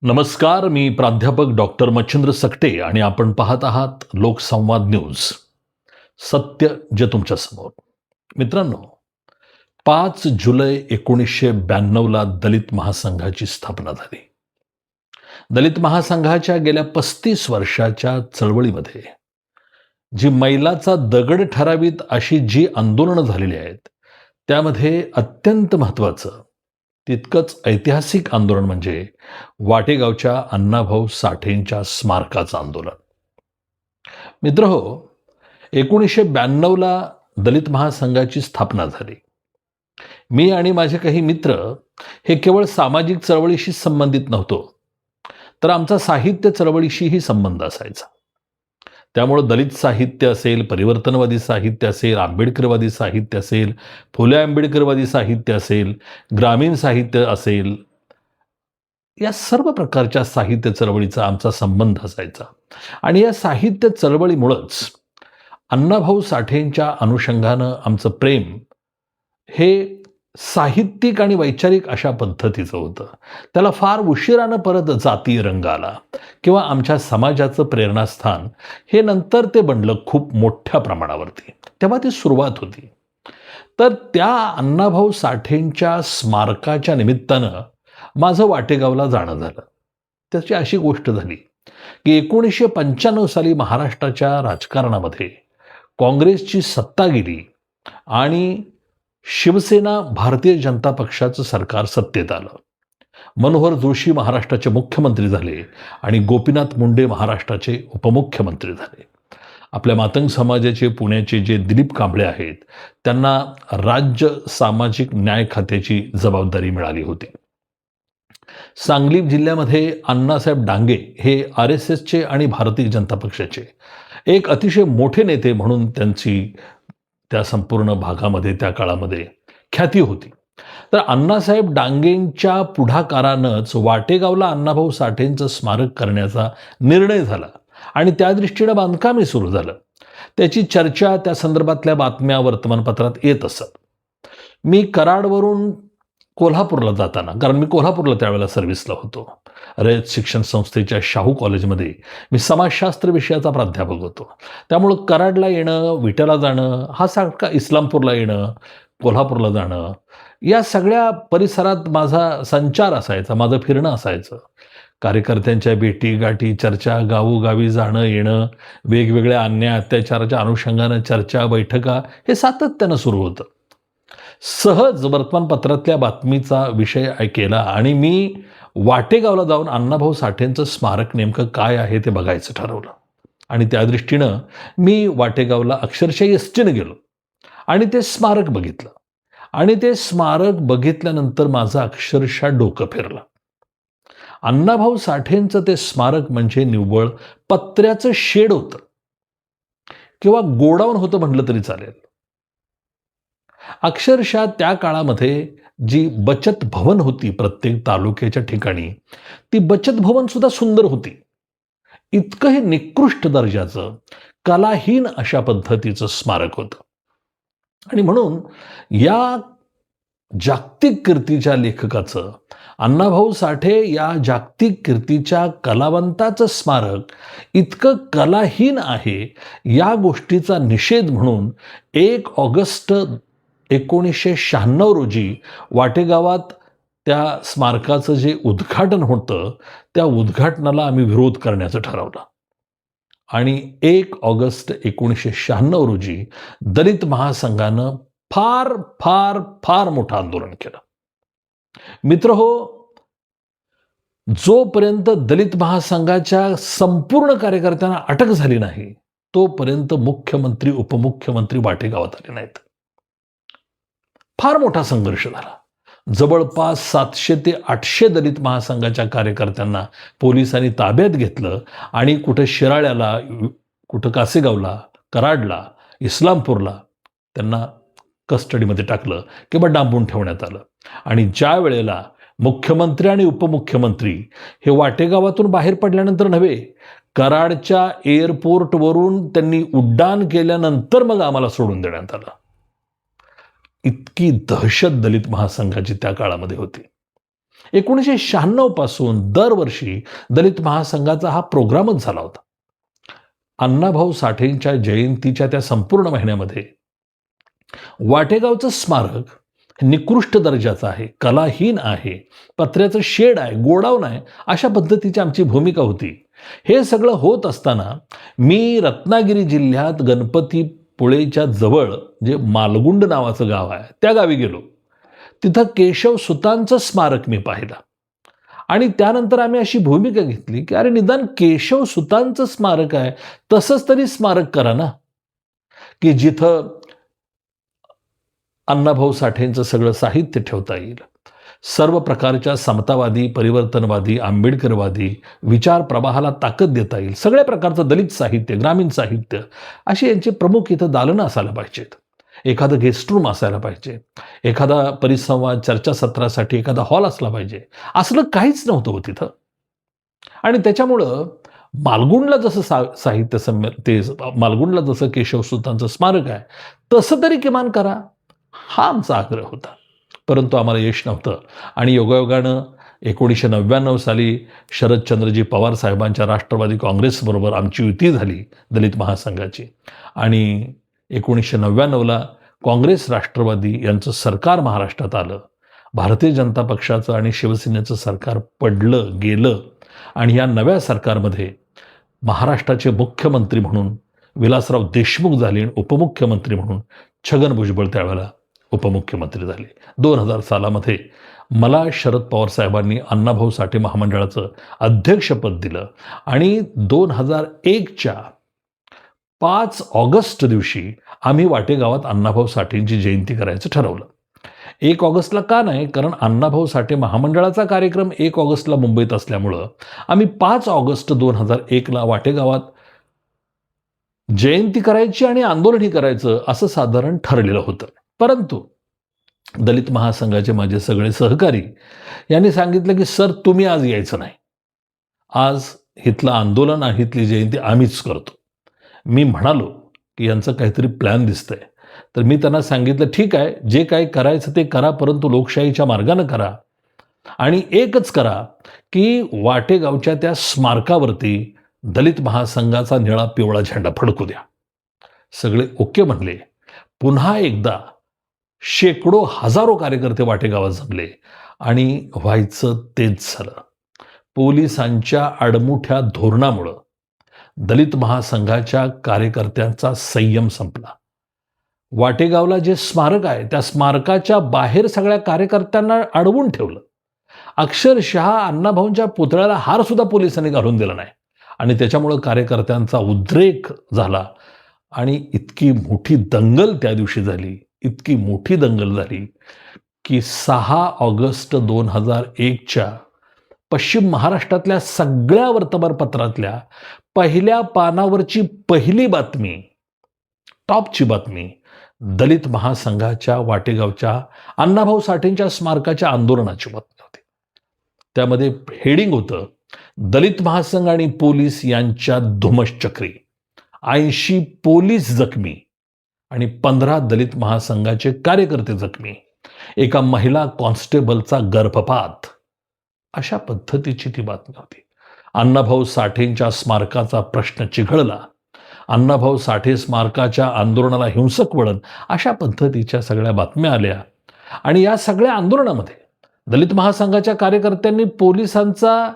नमस्कार, मी प्राध्यापक डॉक्टर मच्छिंद्र सकटे आणि आपण पाहत आहात लोकसंवाद न्यूज. सत्य जे तुमच्या समोर. मित्रांनो, 5 जुलै 1992ला दलित महासंघाची स्थापना झाली. दलित महासंघाच्या गेल्या 35 वर्षाच्या चळवळीमध्ये जी मैलाचा दगड ठरावीत अशी जी आंदोलनं झालेली आहेत, त्यामध्ये अत्यंत महत्त्वाचं, तितकंच ऐतिहासिक आंदोलन म्हणजे वाटेगावच्या अण्णाभाऊ साठेंच्या स्मारकाचं आंदोलन. मित्रहो, 1992ला दलित महासंघाची स्थापना झाली. मी आणि माझे काही मित्र हे केवळ सामाजिक चळवळीशी संबंधित नव्हतो, तर आमचा साहित्य चळवळीशीही संबंध असायचा. त्यामुळं दलित साहित्य असेल, परिवर्तनवादी साहित्य असेल, आंबेडकरवादी साहित्य असेल, फुले आंबेडकरवादी साहित्य असेल, ग्रामीण साहित्य असेल, या सर्व प्रकारच्या साहित्य चळवळीचा आमचा संबंध असायचा. आणि या साहित्य चळवळीमुळंच अण्णाभाऊ साठेंच्या अनुषंगानं आमचं प्रेम हे साहित्यिक आणि वैचारिक अशा पद्धतीचं होतं. त्याला फार उशिरानं परत जातीय रंग आला किंवा आमच्या समाजाचं प्रेरणास्थान हे नंतर ते बनलं खूप मोठ्या प्रमाणावरती. तेव्हा ती सुरुवात होती. तर त्या अण्णाभाऊ साठेंच्या स्मारकाच्या निमित्तानं माझं वाटेगावला जाणं झालं. त्याची अशी गोष्ट झाली की 1995 साली महाराष्ट्राच्या राजकारणामध्ये काँग्रेसची सत्ता गेली आणि शिवसेना भारतीय जनता पक्षाचं सरकार सत्तेत आलं. मनोहर जोशी महाराष्ट्राचे मुख्यमंत्री झाले आणि गोपीनाथ मुंडे महाराष्ट्राचे उपमुख्यमंत्री झाले. आपल्या मातंग समाजाचे पुण्याचे जे दिलीप कांबळे आहेत, त्यांना राज्य सामाजिक न्याय खात्याची जबाबदारी मिळाली होती. सांगली जिल्ह्यामध्ये अण्णासाहेब डांगे हे RSSचे आणि भारतीय जनता पक्षाचे एक अतिशय मोठे नेते म्हणून त्यांची त्या संपूर्ण भागामध्ये त्या काळामध्ये ख्याती होती. तर अण्णासाहेब डांगेंच्या पुढाकारानंच वाटेगावला अण्णाभाऊ साठेंचं स्मारक करण्याचा निर्णय झाला आणि त्या दृष्टीनं बांधकामही सुरू झालं. त्याची चर्चा, त्या संदर्भातल्या बातम्या वर्तमानपत्रात येत असत. मी कराडवरून कोल्हापूरला जाताना, कारण मी कोल्हापूरला त्यावेळेला सर्व्हिसला होतो, रयत शिक्षण संस्थेच्या शाहू कॉलेजमध्ये मी समाजशास्त्र विषयाचा प्राध्यापक होतो. त्यामुळं कराडला येणं, विट्याला जाणं, हा सारखा इस्लामपूरला येणं, कोल्हापूरला जाणं, या सगळ्या परिसरात माझा संचार असायचा, माझं फिरणं असायचं. कार्यकर्त्यांच्या भेटी गाठी, चर्चा, गावोगावी जाणं येणं, वेगवेगळ्या अन्याय अत्याचाराच्या अनुषंगानं चर्चा, बैठका हे सातत्यानं सुरू होतं. सहज वर्तमानपत्रातल्या बातमीचा विषय केला आणि मी वाटेगावला जाऊन अण्णाभाऊ साठेंचं स्मारक नेमकं काय आहे ते बघायचं ठरवलं. आणि त्या दृष्टीनं मी वाटेगावला अक्षरशः एसटीनं गेलो आणि ते स्मारक बघितलं. आणि ते स्मारक बघितल्यानंतर माझं अक्षरशः डोकं फिरलं. अण्णाभाऊ साठेंचं ते स्मारक म्हणजे निव्वळ पत्र्याचं शेड होतं किंवा गोडाऊन होतं म्हटलं तरी चालेल. अक्षरशः त्या काळामध्ये जी बचत भवन होती प्रत्येक तालुक्याच्या ठिकाणी, ती बचत भवन सुद्धा सुंदर होती. इतकं हे निकृष्ट दर्जाचं, कलाहीन अशा पद्धतीचं स्मारक होतं. आणि म्हणून या जागतिक कीर्तीच्या लेखकाचं, अण्णाभाऊ साठे या जागतिक कीर्तीच्या कलावंताचं स्मारक इतकं कलाहीन आहे, या गोष्टीचा निषेध म्हणून 1 ऑगस्ट 1996 रोजी वाटेगावात त्या स्मारकाचं जे उद्घाटन होतं, त्या उद्घाटनाला आम्ही विरोध करण्याचं ठरवलं. आणि 1 ऑगस्ट 1996 रोजी दलित महासंघानं फार फार फार मोठं आंदोलन केलं. मित्रहो, जोपर्यंत दलित महासंघाच्या संपूर्ण कार्यकर्त्यांना अटक झाली नाही, तोपर्यंत मुख्यमंत्री, उपमुख्यमंत्री वाटेगावात आले नाहीत. फार मोठा संघर्ष झाला. जवळपास 700 ते 800 दलित महासंघाच्या कार्यकर्त्यांना पोलिसांनी ताब्यात घेतलं आणि कुठं शिराळ्याला, कुठं कासेगावला, कराडला, इस्लामपूरला त्यांना कस्टडीमध्ये टाकलं किंवा डांबून ठेवण्यात आलं. आणि ज्या वेळेला मुख्यमंत्री आणि उपमुख्यमंत्री हे वाटेगावातून बाहेर पडल्यानंतर नव्हे, कराडच्या एअरपोर्टवरून त्यांनी उड्डाण केल्यानंतर मग आम्हाला सोडून देण्यात आलं. इतकी दहशत दलित महासंघाची त्या काळामध्ये होती. 1996 पासून दरवर्षी दलित महासंघाचा हा प्रोग्रामच झाला होता. अण्णाभाऊ साठेंच्या जयंतीच्या त्या संपूर्ण महिन्यामध्ये वाटेगावचं स्मारक निकृष्ट दर्जाचं आहे, कलाहीन आहे, पत्र्याचं शेड आहे, गोडाऊन आहे, अशा पद्धतीची आमची भूमिका होती. हे सगळं होत असताना मी रत्नागिरी जिल्ह्यात गणपतीपुळेच्या जवळ जे मालगुंड नावाचं गाव आहे त्या गावी गेलो. तिथं केशव सुतांचं स्मारक मी पाहिलं आणि त्यानंतर आम्ही अशी भूमिका घेतली की अरे निदान केशव सुतांचं स्मारक आहे तसंच तरी स्मारक करा ना, की जिथं अण्णाभाऊ साठेंचं सगळं साहित्य ठेवता येईल. सर्व प्रकारच्या समतावादी, परिवर्तनवादी, आंबेडकरवादी विचार प्रवाहाला ताकद देता येईल. सगळ्या प्रकारचं दलित साहित्य, ग्रामीण साहित्य अशी यांचे प्रमुख इथं दालनं असायला पाहिजेत. एखादं गेस्ट रूम असायला पाहिजे, एखादा परिसंवाद चर्चासत्रासाठी एखादा हॉल असला पाहिजे. असलं काहीच नव्हतं हो तिथं. आणि त्याच्यामुळं मालगुंडला जसं साहित्य ते मालगुंडला जसं केशवसुतांचं स्मारक आहे तसं तरी किमान करा, हा आमचा आग्रह होता. परंतु आम्हाला यश नव्हतं. आणि योगायोगानं 1999 साली शरदचंद्रजी पवार साहेबांच्या राष्ट्रवादी काँग्रेसबरोबर आमची युती झाली दलित महासंघाची. आणि 1999ला काँग्रेस राष्ट्रवादी यांचं सरकार महाराष्ट्रात आलं. भारतीय जनता पक्षाचं आणि शिवसेनेचं सरकार पडलं गेलं. आणि या नव्या सरकारमध्ये महाराष्ट्राचे मुख्यमंत्री म्हणून विलासराव देशमुख झाले आणि उपमुख्यमंत्री म्हणून छगन भुजबळ त्यावेळेला उपमुख्यमंत्री झाले. 2000 सालामध्ये मला शरद पवार साहेबांनी अण्णाभाऊ साठे महामंडळाचं अध्यक्षपद दिलं आणि 2001च्या 5 ऑगस्ट दिवशी आम्ही वाटेगावात अण्णाभाऊ साठेंची जयंती करायचं ठरवलं. 1 ऑगस्टला का नाही, कारण अण्णाभाऊ साठे महामंडळाचा कार्यक्रम 1 ऑगस्टला मुंबईत असल्यामुळं आम्ही 5 ऑगस्ट 2001ला वाटेगावात जयंती करायची आणि आंदोलनही करायचं असं साधारण ठरलेलं होतं. परंतु दलित महासंघाचे माझे सगळे सहकारी यांनी सांगितलं की सर तुम्ही आज यायचं नाही, आज इथलं आंदोलन आणि इथली जयंती आम्हीच करतो. मी म्हणालो की यांचं काहीतरी प्लॅन दिसतंय. तर मी त्यांना सांगितलं ठीक आहे, जे काही करायचं ते करा, परंतु लोकशाहीच्या मार्गानं करा आणि एकच करा की वाटेगावच्या त्या स्मारकावरती दलित महासंघाचा निळा पिवळा झेंडा फडकू द्या. सगळे ओके म्हणले. पुन्हा एकदा शेकडो हजारो कार्यकर्ते वाटेगावात जमले आणि व्हायचं तेच झालं. पोलिसांच्या आडमुठ्या धोरणामुळं दलित महासंघाच्या कार्यकर्त्यांचा संयम संपला. वाटेगावला जे स्मारक आहे त्या स्मारकाच्या बाहेर सगळ्या कार्यकर्त्यांना अडवून ठेवलं. अक्षरशः अण्णाभाऊंच्या पुतळ्याला हार सुद्धा पोलिसांनी घालून दिला नाही. आणि त्याच्यामुळं कार्यकर्त्यांचा उद्रेक झाला आणि इतकी मोठी दंगल त्या दिवशी झाली, इतकी मोठी दंगल झाली की 6 ऑगस्ट 2001च्या पश्चिम महाराष्ट्रातल्या सगळ्या वर्तमानपत्रातल्या पहिल्या पानावरची पहिली बातमी, टॉपची बातमी दलित महासंघाच्या वाटेगावच्या अण्णाभाऊ साठेंच्या स्मारकाच्या आंदोलनाची बातमी होती. त्यामध्ये हेडिंग होतं, दलित महासंघ आणि पोलीस यांच्या धुमश्चक्री, 80 पोलीस जखमी आणि 15 दलित महासंघाचे कार्यकर्ते जखमी, एका महिला कॉन्स्टेबलचा गर्भपात, अशा पद्धतीची ती बातमी होती. अण्णाभाऊ साठेंच्या स्मारकाचा प्रश्न चिघळला, अण्णाभाऊ साठे स्मारकाच्या आंदोलनाला हिंसक वळण, अशा पद्धतीच्या सगळ्या बातम्या आल्या. आणि या सगळ्या आंदोलनामध्ये दलित महासंघाच्या कार्यकर्त्यांनी पोलिसांचा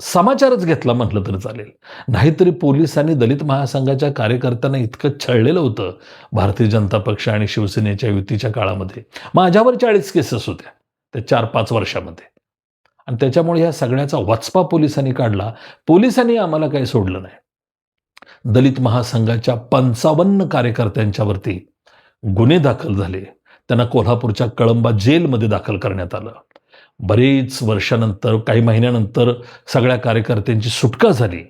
समाचारच घेतला म्हटलं तरी चालेल. नाहीतरी पोलिसांनी दलित महासंघाच्या कार्यकर्त्यांना इतकं छळलेलं होतं भारतीय जनता पक्ष आणि शिवसेनेच्या युतीच्या काळामध्ये. माझ्यावर 40 केसेस होत्या त्या 4-5 वर्षामध्ये. आणि त्याच्यामुळे ह्या सगळ्याचा वचपा पोलिसांनी काढला. पोलिसांनी आम्हाला काही सोडलं नाही. दलित महासंघाच्या 55 कार्यकर्त्यांच्यावरती गुन्हे दाखल झाले. त्यांना कोल्हापूरच्या कळंबा जेलमध्ये दाखल करण्यात आलं. बरेच वर्षानंतर, काही महिन्यानंतर सगळ्या कार्यकर्त्यांची सुटका झाली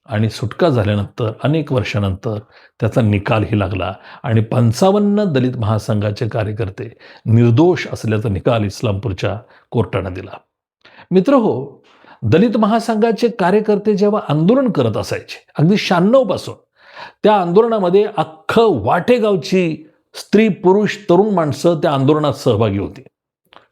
आणि सुटका झाल्यानंतर अनेक वर्षानंतर त्याचा निकालही लागला आणि 55 दलित महासंघाचे कार्यकर्ते निर्दोष असल्याचा निकाल इस्लामपूरच्या कोर्टानं दिला. मित्रहो, दलित महासंघाचे कार्यकर्ते जेव्हा आंदोलन करत असायचे, अगदी 96 पासून त्या आंदोलनामध्ये अख्खं वाटेगावची स्त्री, पुरुष, तरुण माणसं त्या आंदोलनात सहभागी होती,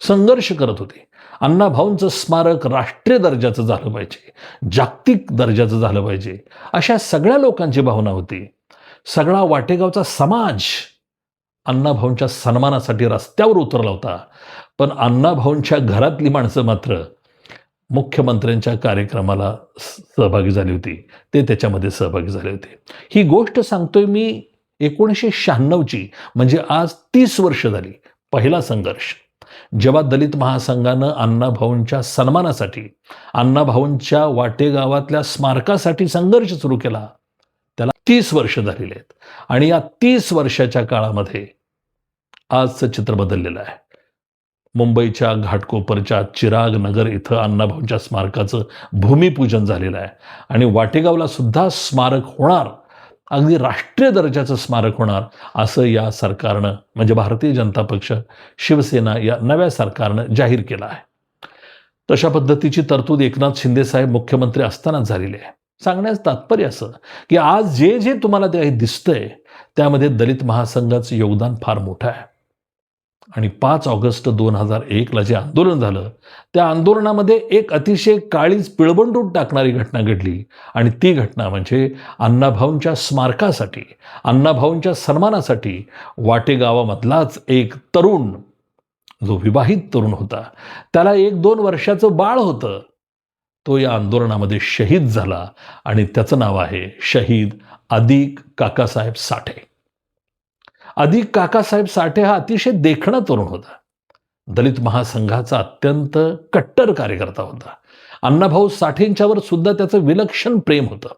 संघर्ष करत होते. अण्णाभाऊंचं स्मारक राष्ट्रीय दर्जाचं झालं पाहिजे, जागतिक दर्जाचं झालं पाहिजे, अशा सगळ्या लोकांची भावना होती. सगळा वाटेगावचा समाज अण्णाभाऊंच्या सन्मानासाठी रस्त्यावर उतरला होता. पण अण्णाभाऊंच्या घरातली माणसं मात्र मुख्यमंत्र्यांच्या कार्यक्रमाला सहभागी झाली होती. ते त्याच्यामध्ये सहभागी झाले होते. ही गोष्ट सांगतोय मी 1996ची, म्हणजे आज 30 वर्ष झाली. पहिला संघर्ष जेव्हा दलित महासंघानं अण्णाभाऊंच्या सन्मानासाठी, अण्णाभाऊंच्या वाटेगावातल्या स्मारकासाठी संघर्ष सुरू केला, त्याला 30 वर्ष झालेली आहेत. आणि या 30 वर्षाच्या काळामध्ये आजचं चित्र बदललेलं आहे. मुंबईच्या घाटकोपरच्या चिराग नगर इथं अण्णाभाऊंच्या स्मारकाचं भूमिपूजन झालेलं आहे. आणि वाटेगावला सुद्धा स्मारक होणार, अगदी राष्ट्रीय दर्जाचं स्मारक होणार, असं या सरकारनं, म्हणजे भारतीय जनता पक्ष, शिवसेना या नव्या सरकारनं जाहीर केलं आहे. तशा पद्धतीची तरतूद एकनाथ शिंदेसाहेब मुख्यमंत्री असतानाच झालेली आहे. सांगण्याचं तात्पर्य असं की आज जे जे तुम्हाला ते दिसतंय त्यामध्ये दलित महासंघाचं योगदान फार मोठं आहे. आणि 5 ऑगस्ट 2001ला जे आंदोलन झालं, त्या आंदोलनामध्ये एक अतिशय काळीज पिळवंडून टाकणारी घटना घडली. आणि ती घटना म्हणजे अण्णाभाऊंच्या स्मारकासाठी, अण्णाभाऊंच्या सन्मानासाठी वाटेगावामधलाच एक तरुण, जो विवाहित तरुण होता, त्याला 1-2 वर्षाचं बाळ होतं, तो या आंदोलनामध्ये शहीद झाला. आणि त्याचं नाव आहे शहीद अधिक काकासाहेब साठे. अधिक काकासाहेब साठे हा अतिशय देखणा तरुण होता. दलित महासंघाचा अत्यंत कट्टर कार्यकर्ता होता. अण्णाभाऊ साठेंच्यावर सुद्धा त्याचं विलक्षण प्रेम होतं.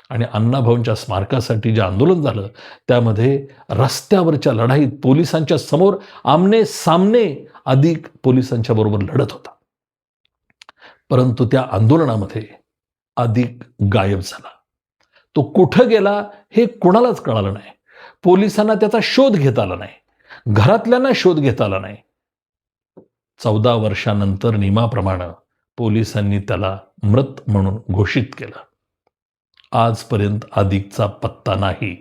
आणि अण्णाभाऊंच्या स्मारकासाठी जे आंदोलन झालं त्यामध्ये रस्त्यावरच्या लढाईत पोलिसांच्या समोर आमने सामने अधिक पोलिसांच्या बरोबर लढत होता. परंतु त्या आंदोलनामध्ये अधिक गायब झाला. तो कुठं गेला हे कुणालाच कळालं नाही. पोलिसांना त्याचा शोध घेता आला नाही, घरातल्यांना शोध घेता आला नाही. 14 वर्षानंतर नियमाप्रमाणे पोलिसांनी त्याला मृत म्हणून घोषित केलं. आजपर्यंत अधिकचा पत्ता नाही.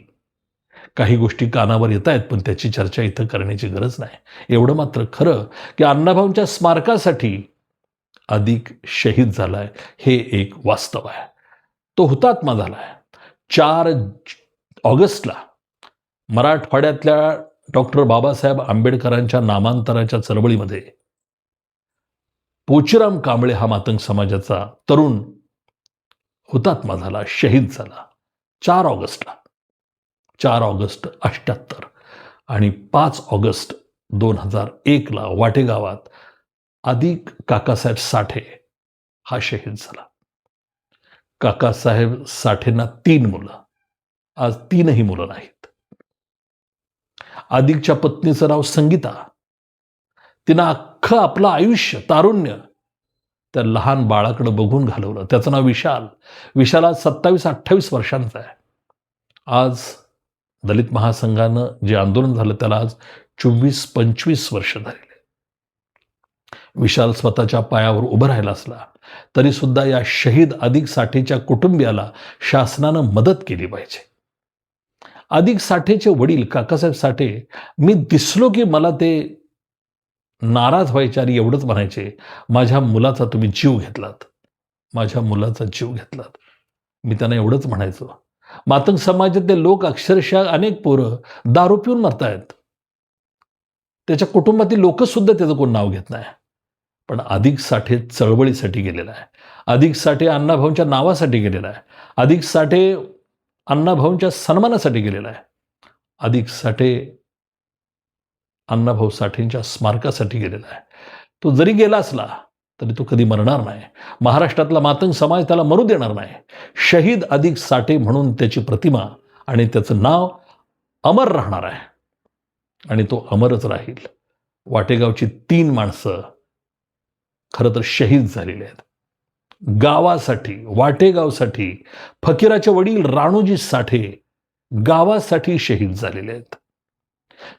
काही गोष्टी कानावर येत आहेत, पण त्याची चर्चा इथं करण्याची गरज नाही. एवढं मात्र खरं की अण्णाभाऊंच्या स्मारकासाठी अधिक शहीद झालाय, हे एक वास्तव आहे. तो हुतात्मा झालाय. 4 ऑगस्टला मराठवाड्यातल्या डॉक्टर बाबासाहेब आंबेडकरांच्या नामांतराच्या चळवळीमध्ये पोचीराम कांबळे हा मातंग समाजाचा तरुण हुतात्मा झाला, शहीद झाला 4 ऑगस्टला. 4 ऑगस्ट 78 आणि 5 ऑगस्ट 2001ला वाटेगावात अधिक काकासाहेब साठे हा शहीद झाला. काकासाहेब साठेंना 3 मुलं, आज 3ही मुलं नाहीत. अधिकच्या पत्नीचं नाव संगीता. तिनं अख्खं आपलं आयुष्य, तारुण्य त्या लहान बाळाकडे बघून घालवलं. त्याचं नाव विशाल. विशाल आज 27-28 वर्षांचा आहे. आज दलित महासंघानं जे आंदोलन झालं त्याला आज 24-25 वर्ष झालेले. विशाल स्वतःच्या पायावर उभं राहिला असला तरी सुद्धा या शहीद अधिक साठेच्या कुटुंबियाला शासनानं मदत केली पाहिजे. अधिक साठेचे वडील काकासाहेब साठे, मी दिसलो की मला ते नाराज व्हायचे आणि एवढंच म्हणायचे, माझ्या मुलाचा तुम्ही जीव घेतलात, माझ्या मुलाचा जीव घेतलात. मी त्यांना एवढंच म्हणायचो. मातंग समाजातले लोक अक्षरशः अनेक पोरं दारू पिऊन मरतायत. त्याच्या कुटुंबातील लोक सुद्धा त्याचं कोण नाव घेत नाही. पण अधिक साठे चळवळीसाठी गेलेला आहे. अधिक साठे अण्णाभाऊंच्या नावासाठी गेलेला आहे. अधिक साठे अण्णाभाऊंच्या सन्मानासाठी गेलेला आहे. अधिक साठे अण्णाभाऊ साठेंच्या स्मारकासाठी गेलेला आहे. तो जरी गेला असला तरी तो कधी मरणार नाही. महाराष्ट्रातला मातंग समाज त्याला मरू देणार नाही. शहीद अधिक साठे म्हणून त्याची प्रतिमा आणि त्याचं नाव अमर राहणार आहे. आणि तो अमरच राहील. वाटेगावची 3 माणसं खरं तर शहीद झालेले आहेत. गावासाठी, वाटेगावसाठी. फकीराचे वडील राणोजी साठे गावासाठी शहीद झालेले आहेत.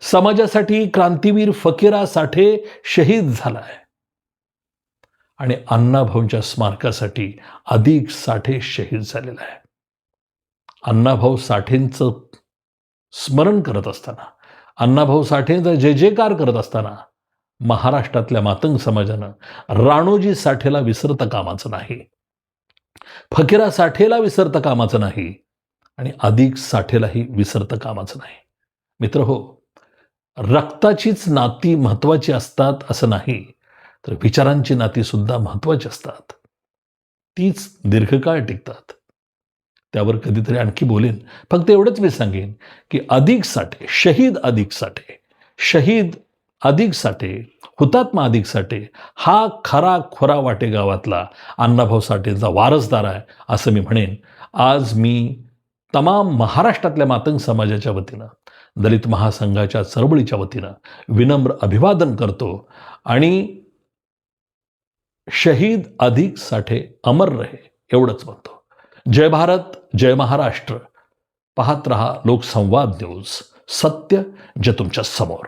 समाजासाठी क्रांतीवीर फकीरा साठे शहीद झालाय. आणि अण्णाभाऊंच्या स्मारकासाठी अधिक साठे शहीद झालेला आहे. अण्णाभाऊ साठेंचं स्मरण करत असताना, अण्णाभाऊ साठेंचा जय जयकार करत असताना महाराष्ट्रातल्या मातंग समाजानं राणोजी साठेला विसरता कामाचं नाही, फकीरा साठेला विसरता कामाचं नाही आणि अधिक साठेलाही विसरता कामाचं नाही. मित्र हो, रक्ताचीच नाती महत्वाची असतात असं नाही, तर विचारांची नाती सुद्धा महत्वाची असतात. तीच दीर्घकाळ टिकतात. त्यावर कधीतरी आणखी बोलेन. फक्त एवढंच मी सांगेन की अधिक साठे, शहीद अधिक साठे, शहीद अधिक साठे, हुतात्मा अधिक साठे हा खरा खोरा वाटे गावातला अण्णाभाऊ साठेंचा वारसदार आहे असं मी म्हणेन. आज मी तमाम महाराष्ट्रातल्या मातंग समाजाच्या वतीनं, दलित महासंघाच्या चळवळीच्या वतीनं विनम्र अभिवादन करतो आणि शहीद अधिक साठे अमर रहे एवढंच म्हणतो. जय भारत, जय महाराष्ट्र. पाहत रहा लोकसंवाद न्यूज. सत्य जे तुमच्या समोर.